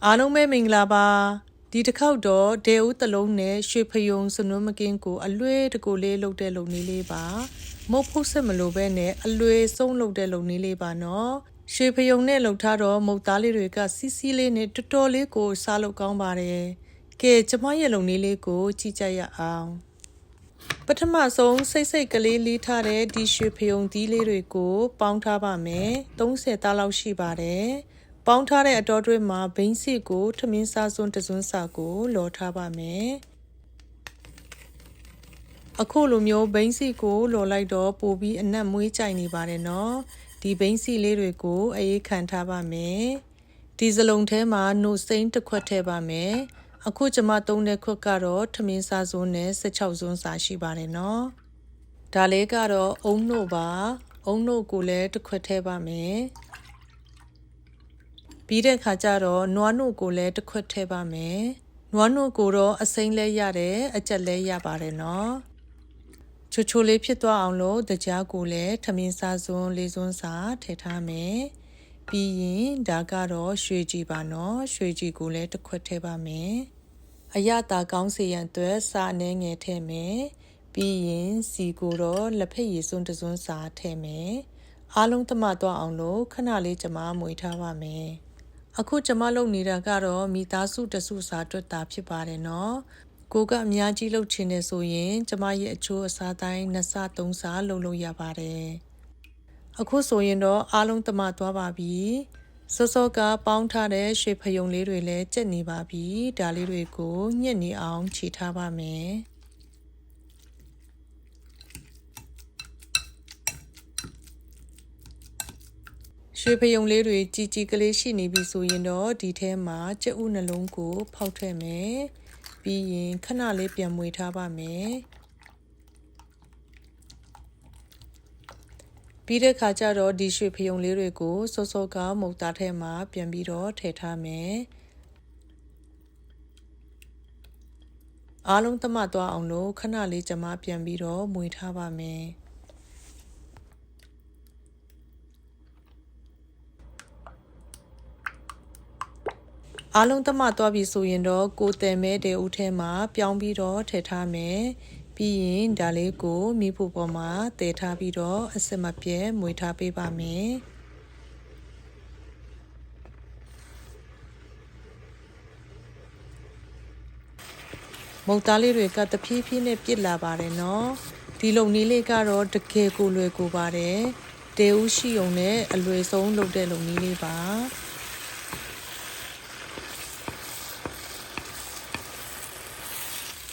အားလုံးပဲမင်္ဂလာပါဒီတစ်ခေါက်တော့ဒေဦးတလုံးနဲ့ရွှေဖယုံစနွမ်းမကင်းကိုအလွဲတကူလေးလုပ်တဲ့လုပ်နည်းလေးပါမုတ်ဖုတ်ဆက်မလို့ပဲနဲ့အလွဲဆုံးလုပ်တဲ့လုပ်နည်းလေးပါနော်ရွှေဖယုံနဲ့လုပ်ထားတော့မုတ်သားလေးတွေကစီးစီးလေးနဲ့တော်တော်လေးကိုစားလို့ကောင်းပါတယ်ကဲကျမရဲ့လုပ်နည်းလေးကိုကြည့်ကြရအောင်ပထမဆုံးစိတ်ကလေးလီးထားတဲ့ဒီရွှေဖယုံသီးလေးတွေကိုပေါင်းထားပါမယ်30သားလောက်ရှိပါတယ်ပေါင်းထားတဲ့အတော်တွင်းမှာဘိန်းစီကိုထမင်းစားစွန်းတစွန်းစာကိုလော်ထားပါမယ်အခုလိုမျိုးဘိန်းစီကိုလော်လိုက်တော့ပိုပြီးအနက်မွေးကြိုင်နေပါတယ်နော်ဒီဘိန်းစီလေးတွေကိုအေးခံထားပါမယ်ဒီစလုံးထဲမှာနှုတ်စိမ့်တစ်ခွက်ထည့်ပါမယ်အခုကျွန်မသုံးတဲ့ခွက်ကတော့ထမင်းစားစွန်းနဲ့16စွန်းစာရှိပါတယ်နော်ဒါလေးကတော့အုံနှုတ်ပါအုံနှုတ်ကိုလည်းတစ်ခွက်ထည့်ပါမယ်ပြီးတဲ့ခါကျတော့နွားနို့ကိုလည်းတစ်ခွက်ထည့်ပါမယ်နွားနို့ကိုတော့အစိမ်းလဲရတယ်အကြက်လဲရပါတယ်နော်ချိုလေးဖြစ်သွားအောင်လို့တကြားကိုလည်းထမင်းစားစွန်းလေးစွန်းစာထည့်ထားမယ်ပြီးရင်ဒါကတော့ရွှေကြည်ပါနော်ရွှေကြည်ကိုလည်းတစ်ခွက်ထည့်ပါမယ်အရသာကောင်းစေရန်အတွက်စာအနှဲငယ်ထည့်မယ်ပြီးရင်စီကိုတော့လက်ဖက်ရည်စွန်းတစွန်းစာထည့်မယ်အားလုံးသမသွားအောင်လို့ခဏလေးကျွန်မမွေထားပါမယ်အခုကျွန်မလုပ်နေတာကတော့မိသားစုတစုစာအတွက်တာဖြစ်ပါတယ်နော်ကိုကအများကြီးလုပ်ချင်နေဆိုရင်ကျွန်မရဲ့အချိုးအစားတိုင်း2စ3စလုပ်လို့ရပါတယ်အခုဆိုရင်တော့အားလုံးသမသွားပါပြီစောကပေါင်းထားတဲ့ရွှေဖယုံလေးတွေလည်းကျက်နေပါပြီဒါလေးတွေကိုညှစ်နေအောင်ခြေထားပါမယ်ရွှေဖယုံလေးတွေကြီးကလေးရှိနေပြီဆိုရင်တော့ဒီထဲမှာကြက်ဥနှလုံးကိုဖောက်ထည့်မယ်ပြီးရင်ခဏလေးပြန်မွေထားပါမယ်ပြီးတဲ့ခါကျတော့ဒီရွှေဖယုံလေးတွေကိုစောကမုတ်သားထဲမှာပြန်ပြီးတော့ထည့်ထားမယ်အားလုံးသမသွားအောင်လို့ခဏလေးကျွန်မပြန်ပြီးတော့မွေထားပါမယ်အားလုံးသမသွားပြီဆိုရင်တော့ကိုတယ်မဲတဲ့ဦးထဲမှာပြောင်းပြီးတော့ထည့်ထားမယ်ပြီးရင်ဒါလေးကိုမိဖို့ပေါ်မှာတည်ထားပြီးတော့အစမပြဲမွေထားပေးပါမယ်မုတ်သားလေးတွေကတဖြည်းဖြည်းနဲ့ပြစ်လာပါတယ်နော်ဒီလုံနည်းလေးကတော့တကယ်ကိုလွယ်ကူပါတယ်တဲဦးရှိုံနဲ့အလွယ်ဆုံးလုပ်တဲ့လုံနည်းလေးပါ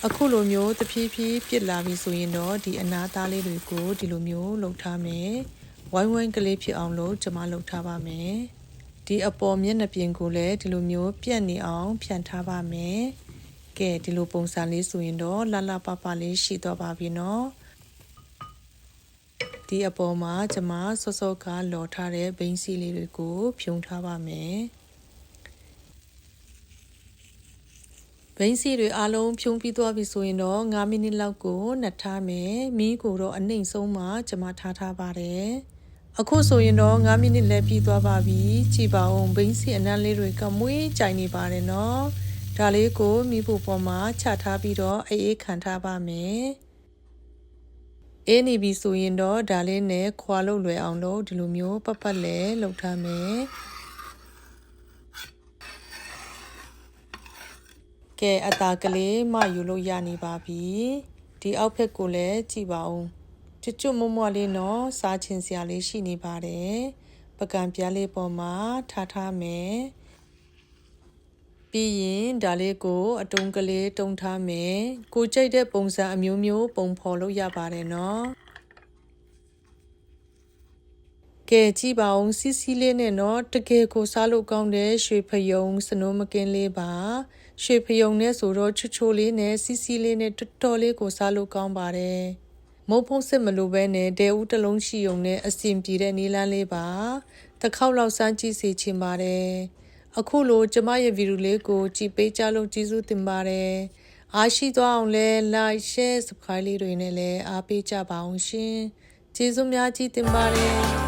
အခုလိုမျိုးတဖြည်းဖြည်းပြစ်လာပြီဆိုရင်တော့ဒီအနားသားလေးတွေကိုဒီလိုမျိုးလှုပ်ထားမယ်ဝိုင်းကလေးဖြစ်အောင်လို့ကျွန်မလှုပ်ထားပါမယ်ဒီအပေါ်မျက်နှာပြင်ကိုလည်းဒီလိုမျိုးပြတ်နေအောင်ဖြန့်ထားပါမယ်ကဲဒီလိုပုံစံလေးဆိုရင်တော့လှပပလေးရှိသွားပါပြီနော်ဒီအပေါ်မှာကျွန်မစောကလော်ထားတဲ့ဘိန်းစီလေးတွေကိုဖြုံထားပါမယ်ဘိန်းစီတွေအားလုံးဖြုံးပြီးသွားပြီဆိုရင်တော့9မိနစ်လောက်ကိုနှက်ထားမယ်မီးကိုတော့အနှိမ့်ဆုံးမှကျွန်မထားပါတယ်အခုဆိုရင်တော့9မိနစ်လည်းပြီးသွားပါပြီကြည့်ပါဦးဘိန်းစီအနံ့လေးတွေကမွေးကြိုင်နေပါတယ်နော်ဒါလေးကိုမီးဖို့ပေါ်မှာချထားပြီးတော့အေးခံထားပါမယ်အေးနေပြီဆိုရင်တော့ဒါလေးနဲ့ခွာလို့လွယ်အောင်လို့ဒီလိုမျိုးပတ်လဲလှုပ်ထားမယ်ကဲအသားကလေးမယူလို့ရနေပါပြီဒီအောက်ဖက်ကိုလည်းကြည့်ပါဦးကျွတ်မွမွလေးနော်စားချင်စရာလေးရှိနေပါတယ်ပကံပြားလေးပေါ်မှာထားမယ်ပြီးရင်ဒါလေးကိုအတုံးကလေးတုံးထားမယ်ကိုကြိုက်တဲ့ပုံစံအမျိုးမျိုးပုံဖော်လို့ရပါတယ်နော်ကဲကြည့်ပါဦးစီစီလေးနဲ့နော်တကယ်ကိုစားလို့ကောင်းတဲ့ရွှေဖယုံစနိုးမကင်းလေးပါရွှေဖယုံနဲ့ဆိုတော့ချိုလေးနဲ့စီစီလေးနဲ့တော်တော်လေးကိုစားလို့ကောင်းပါတယ်မုတ်ဖုံးစစ်မလို့ပဲနဲ့ဒဲဦးတလုံးရှိုံနဲ့အစင်ပြေတဲ့နီလန်းလေးပါတစ်ခေါက်လောက်စမ်းကြည့်စေချင်ပါတယ်အခုလိုကျမရဲ့ဗီဒီယိုလေးကိုကြည့်ပေးကြလို့ကျေးဇူးတင်ပါတယ်အားရှိသွားအောင်လဲ like share subscribe လေးတွေနဲ့လည်းအားပေးကြပါအောင်ရှင်ကျေးဇူးများကြီးတင်ပါတယ်